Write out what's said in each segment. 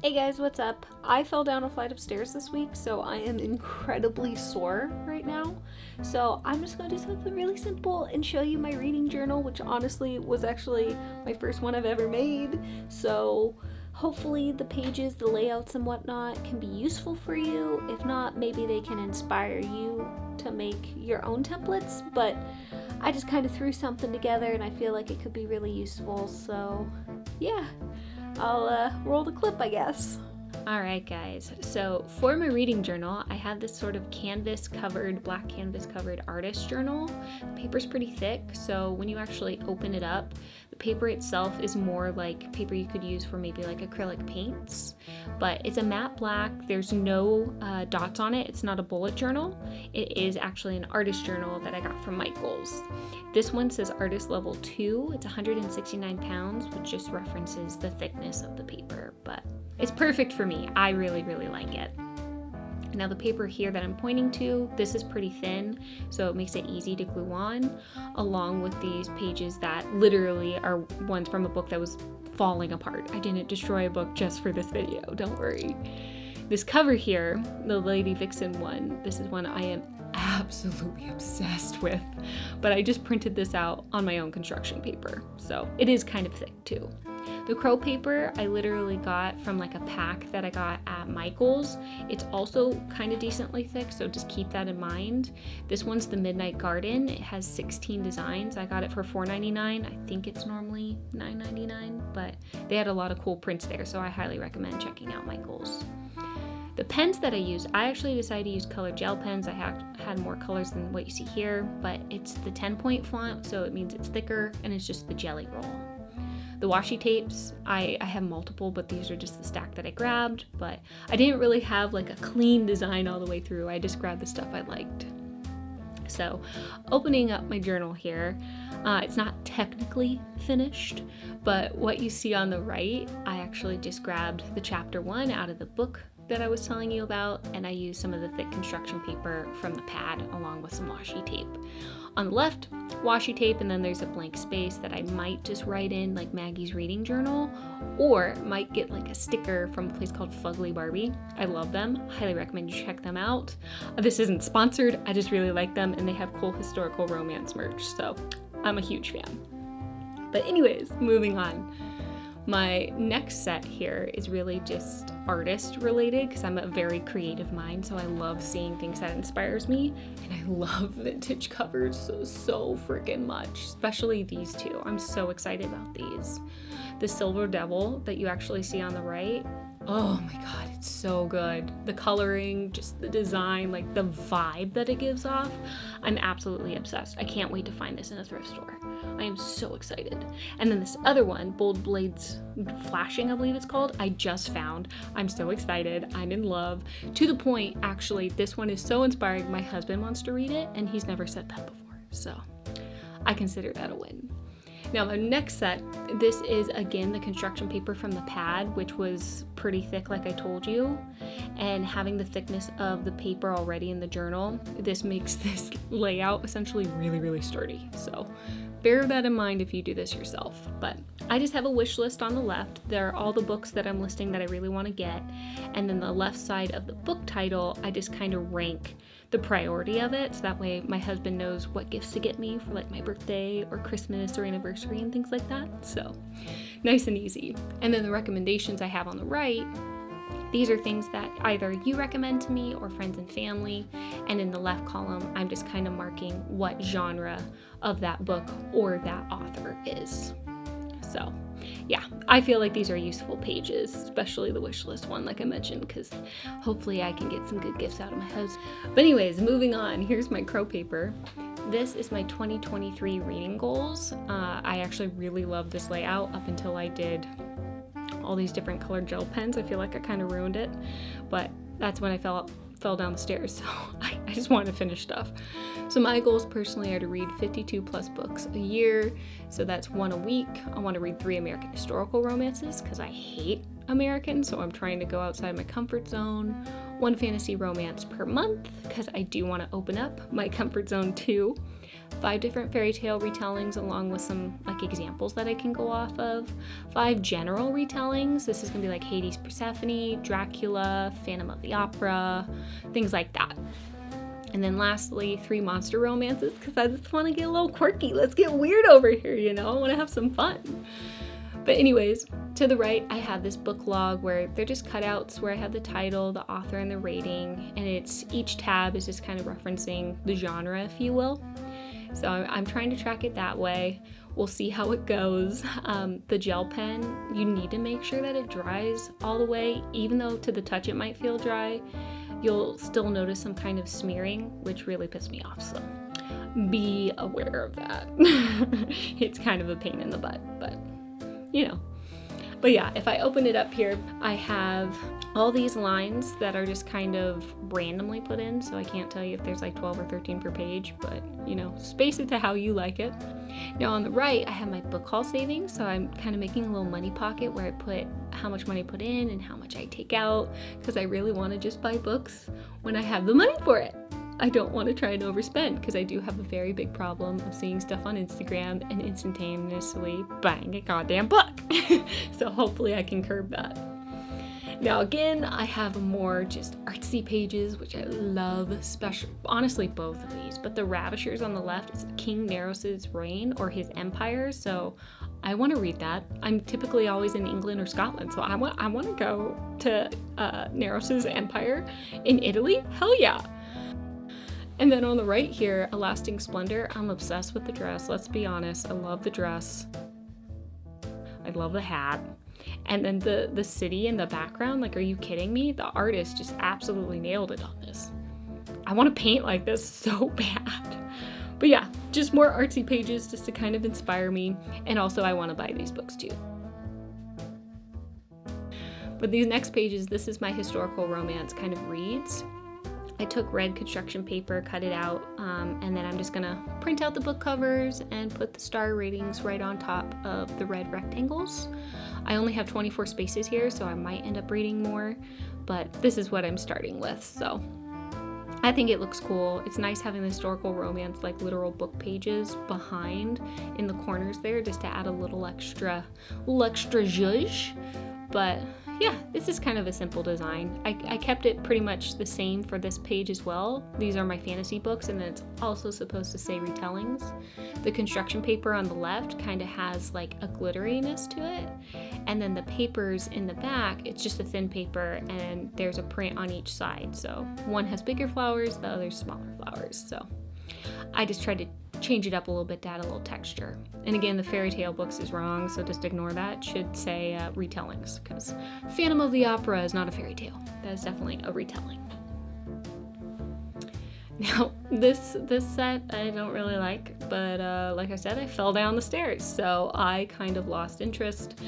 Hey guys, what's up? I fell down a flight of stairs this week, so I am incredibly sore right now. So I'm just going to do something really simple and show you my reading journal, which honestly was actually my first one I've ever made. So hopefully the pages, the layouts and whatnot can be useful for you. If not, maybe they can inspire you to make your own templates, but I just kind of threw something together and I feel like it could be really useful. So yeah. I'll roll the clip, I guess. Alright guys, so for my reading journal, I have this sort of black canvas covered artist journal. The paper's pretty thick, so when you actually open it up, the paper itself is more like paper you could use for maybe like acrylic paints. But it's a matte black, there's no dots on it, it's not a bullet journal. It is actually an artist journal that I got from Michael's. This one says artist level 2, it's 169 pounds, which just references the thickness of the paper, but it's perfect for me. I really, really like it. Now the paper here that I'm pointing to, this is pretty thin, so it makes it easy to glue on, along with these pages that literally are ones from a book that was falling apart. I didn't destroy a book just for this video, don't worry. This cover here, the Lady Vixen one, this is one I am absolutely obsessed with, but I just printed this out on my own construction paper, so it is kind of thick too. The crow paper I literally got from like a pack that I got at Michael's. It's also kind of decently thick, so just keep that in mind. This one's the Midnight Garden. It has 16 designs. I got it for $4.99. I think it's normally $9.99, but they had a lot of cool prints there, so I highly recommend checking out Michael's. The pens that I used, I actually decided to use colored gel pens. I had more colors than what you see here, but it's the 10-point font, so it means it's thicker, and it's just the jelly roll. The washi tapes, I have multiple, but these are just the stack that I grabbed, but I didn't really have like a clean design all the way through. I just grabbed the stuff I liked. So opening up my journal here, it's not technically finished, but what you see on the right, I actually just grabbed the chapter 1 out of the book that I was telling you about, and I used some of the thick construction paper from the pad along with some washi tape. On the left, washi tape, and then there's a blank space that I might just write in like Maggie's reading journal, or might get like a sticker from a place called Fugly Barbie. I love them, highly recommend you check them out. This isn't sponsored, I just really like them, and they have cool historical romance merch, so I'm a huge fan. But anyways, moving on. My next set here is really just artist related because I'm a very creative mind, so I love seeing things that inspires me, and I love vintage covers so freaking much, especially these two. I'm so excited about these. The Silver Devil that you actually see on the right, oh my god, it's so good. The coloring, just the design, like the vibe that it gives off, I'm absolutely obsessed. I can't wait to find this in a thrift store. I am so excited. And then this other one, Bold Blades Flashing, I believe it's called, I just found. I'm so excited. I'm in love. To the point, actually, this one is so inspiring. My husband wants to read it, and he's never said that before. So I consider that a win. Now the next set, this is again the construction paper from the pad, which was pretty thick like I told you, and having the thickness of the paper already in the journal, this makes this layout essentially really, really sturdy. So bear that in mind if you do this yourself. But I just have a wish list on the left. There are all the books that I'm listing that I really want to get, and then the left side of the book title, I just kind of rank the priority of it, so that way my husband knows what gifts to get me for like my birthday or Christmas or anniversary and things like that. So nice and easy. And then the recommendations I have on the right, these are things that either you recommend to me or friends and family, and in the left column I'm just kind of marking what genre of that book or that author is. So yeah, I feel like these are useful pages, especially the wish list one, like I mentioned, because hopefully I can get some good gifts out of my house. But anyways, moving on, here's my crow paper. This is my 2023 reading goals. I actually really love this layout up until I did all these different colored gel pens. I feel like I kind of ruined it, but that's when I fell down the stairs, so I just wanted to finish stuff. So my goals personally are to read 52 plus books a year, so that's 1 a week. I want to read 3 American historical romances because I hate American, so I'm trying to go outside my comfort zone. 1 fantasy romance per month because I do want to open up my comfort zone too. 5 different fairy tale retellings along with some like examples that I can go off of, 5 general retellings. This is gonna be like Hades, Persephone, Dracula, Phantom of the Opera, things like that. And then lastly, 3 monster romances, because I just want to get a little quirky. Let's get weird over here, you know? I want to have some fun. But anyways, to the right, I have this book log where they're just cutouts where I have the title, the author, and the rating. And it's each tab is just kind of referencing the genre, if you will. So I'm trying to track it that way. We'll see how it goes. The gel pen, you need to make sure that it dries all the way, even though to the touch it might feel dry. You'll still notice some kind of smearing, which really pissed me off, so be aware of that. It's kind of a pain in the butt, but you know. But yeah, if I open it up here, I have all these lines that are just kind of randomly put in, so I can't tell you if there's like 12 or 13 per page, but you know, space it to how you like it. Now on the right, I have my book haul savings, so I'm kind of making a little money pocket where I put how much money I put in and how much I take out, because I really want to just buy books when I have the money for it. I don't want to try and overspend, because I do have a very big problem of seeing stuff on Instagram and instantaneously buying a goddamn book. So hopefully I can curb that. Now again, I have more just artsy pages, which I love, honestly both of these, but the Ravishers on the left is King Neros's reign or his empire, so I want to read that. I'm typically always in England or Scotland, so I want to go to Neros's empire in Italy. Hell yeah! And then on the right here, A Lasting Splendor. I'm obsessed with the dress, let's be honest. I love the dress. I love the hat. And then the city in the background, like, are you kidding me? The artist just absolutely nailed it on this. I want to paint like this so bad. But yeah, just more artsy pages just to kind of inspire me. And also I want to buy these books too. But these next pages, this is my historical romance kind of reads. I took red construction paper, cut it out, and then I'm just gonna print out the book covers and put the star ratings right on top of the red rectangles. I only have 24 spaces here, so I might end up reading more, but this is what I'm starting with, so I think it looks cool. It's nice having the historical romance, like literal book pages behind in the corners there, just to add a little extra zhuzh. But yeah, this is kind of a simple design. I kept it pretty much the same for this page as well. These are my fantasy books, and then it's also supposed to say retellings. The construction paper on the left kind of has like a glitteriness to it, and then the papers in the back, it's just a thin paper and there's a print on each side. So one has bigger flowers, the other's smaller flowers. So I just tried to change it up a little bit to add a little texture. And again, the fairy tale books is wrong, so just ignore that. It should say retellings, because Phantom of the Opera is not a fairy tale. That is definitely a retelling. Now, this set I don't really like, but like I said, I fell down the stairs, so I kind of lost interest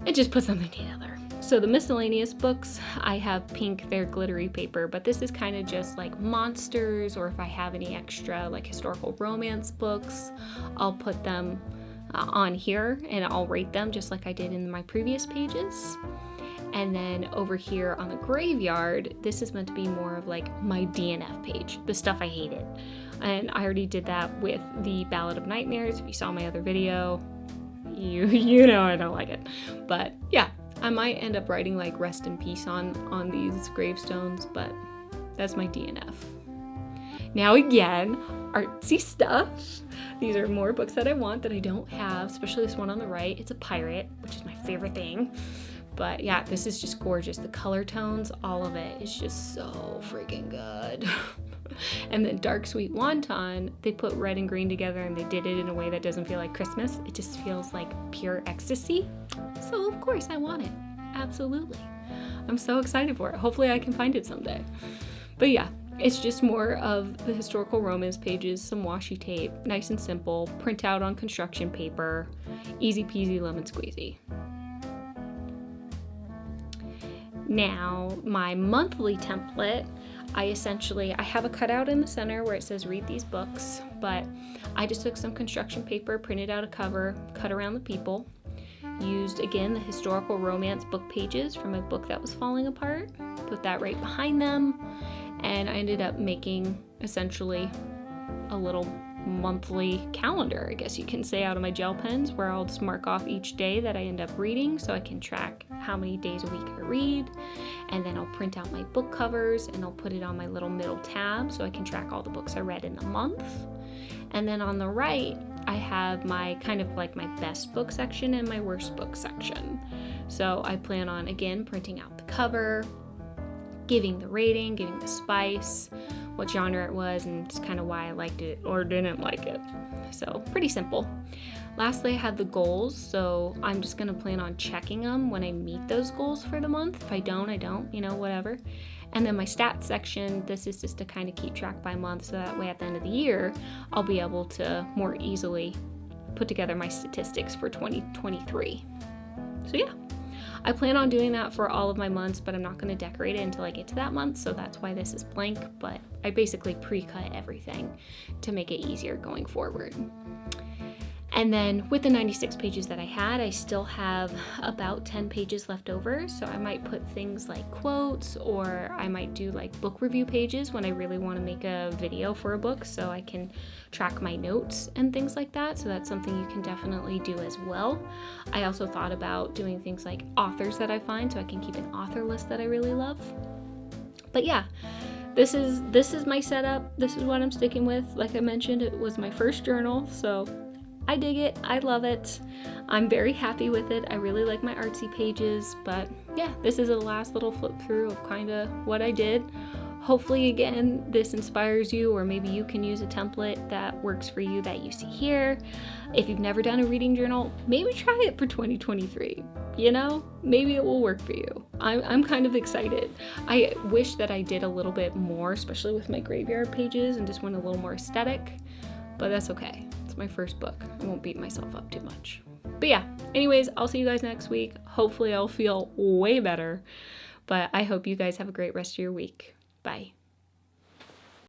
and just put something together. So the miscellaneous books, I have pink, they're glittery paper, but this is kind of just like monsters, or if I have any extra like historical romance books, I'll put them on here and I'll rate them just like I did in my previous pages. And then over here on the graveyard, this is meant to be more of like my DNF page, the stuff I hated. And I already did that with the Ballad of Nightmares. If you saw my other video, you know I don't like it. But yeah, I might end up writing like rest in peace on these gravestones, but that's my DNF. Now again, artsy stuff. These are more books that I want that I don't have, especially this one on the right. It's a pirate, which is my favorite thing. But yeah, this is just gorgeous. The color tones, all of it is just so freaking good. And then Dark Sweet Wanton, they put red and green together and they did it in a way that doesn't feel like Christmas. It just feels like pure ecstasy. So of course I want it. Absolutely. I'm so excited for it. Hopefully I can find it someday. But yeah, it's just more of the historical romance pages, some washi tape, nice and simple, print out on construction paper, easy peasy lemon squeezy. Now, my monthly template, I have a cutout in the center where it says read these books, but I just took some construction paper, printed out a cover, cut around the people, used again the historical romance book pages from a book that was falling apart, put that right behind them, and I ended up making essentially a little monthly calendar, I guess you can say, out of my gel pens, where I'll just mark off each day that I end up reading so I can track how many days a week I read. And then I'll print out my book covers and I'll put it on my little middle tab so I can track all the books I read in the month. And then on the right, I have my kind of like my best book section and my worst book section. So I plan on, again, printing out the cover, giving the rating, giving the spice, what genre it was, and just kind of why I liked it or didn't like it. So pretty simple. Lastly, I have the goals, so I'm just gonna plan on checking them when I meet those goals for the month. If I don't, I don't, whatever. And then my stats section, this is just to kind of keep track by month, so that way at the end of the year, I'll be able to more easily put together my statistics for 2023. So yeah, I plan on doing that for all of my months, but I'm not going to decorate it until I get to that month, so that's why this is blank, but I basically pre-cut everything to make it easier going forward. And then with the 96 pages that I had, I still have about 10 pages left over, so I might put things like quotes, or I might do like book review pages when I really want to make a video for a book so I can track my notes and things like that, so that's something you can definitely do as well. I also thought about doing things like authors that I find, so I can keep an author list that I really love. But yeah, this is my setup. This is what I'm sticking with. Like I mentioned, it was my first journal, so I dig it. I love it. I'm very happy with it. I really like my artsy pages, but yeah, this is a last little flip through of kind of what I did. Hopefully, again, this inspires you, or maybe you can use a template that works for you that you see here. If you've never done a reading journal, maybe try it for 2023. Maybe it will work for you. I'm kind of excited. I wish that I did a little bit more, especially with my graveyard pages, and just went a little more aesthetic, but that's okay. It's my first book. I won't beat myself up too much. But yeah, anyways, I'll see you guys next week. Hopefully I'll feel way better, but I hope you guys have a great rest of your week. Bye.